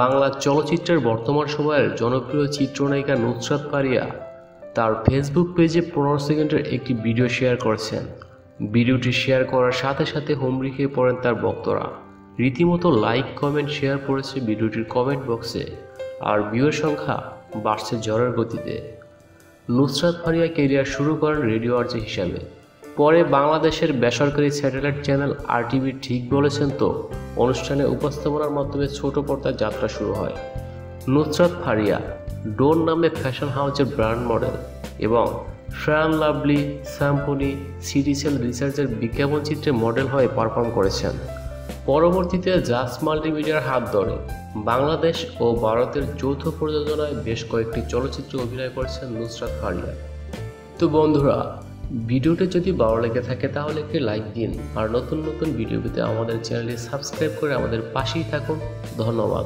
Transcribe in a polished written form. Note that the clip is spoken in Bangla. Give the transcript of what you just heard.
বাংলা চলচ্চিত্রের বর্তমান সময়ের জনপ্রিয় চিত্রনায়িকা নুসরাত ফারিয়া তার ফেসবুক পেজে 15 সেকেন্ডের একটি ভিডিও শেয়ার করেছেন। ভিডিওটি শেয়ার করার সাথে সাথে হুমড়ি খেয়ে পড়েন তার ভক্তরা। রীতিমতো লাইক কমেন্ট শেয়ার করেছে ভিডিওটির কমেন্ট বক্সে, আর ভিউয়ের সংখ্যা বাড়ছে ঝড়ের গতিতে। নুসরাত ফারিয়া ক্যারিয়ার শুরু করেন রেডিও আরজে হিসাবে, পরে বাংলাদেশের বেসরকারি স্যাটেলাইট চ্যানেল RTV ঠিক বলেছেন তো অনুষ্ঠানে উপস্থাপনার মাধ্যমে ছোট পর্দায় যাত্রা শুরু হয়। নুসরাত ফারিয়া ডোন নামে ফ্যাশন হাউসের ব্র্যান্ড মডেল এবং ফেয়ার অ্যান্ড লাভলি, স্যাম্পনি, সিটিসেল রিসার্চের বিজ্ঞাপন চিত্রে মডেল হয়ে পারফর্ম করেছেন। পরবর্তীতে জাজ মাল্টিমিডিয়ার হাত ধরে বাংলাদেশ ও ভারতের যৌথ প্রযোজনায় বেশ কয়েকটি চলচ্চিত্রে অভিনয় করেছেন নুসরাত ফারিয়া। তো বন্ধুরা, ভিডিওটি যদি ভালো লেগে থাকে তাহলে একটি লাইক দিন, আর নতুন নতুন ভিডিও পেতে আমাদের চ্যানেলটি সাবস্ক্রাইব করে আমাদের পাশেই থাকুন। ধন্যবাদ।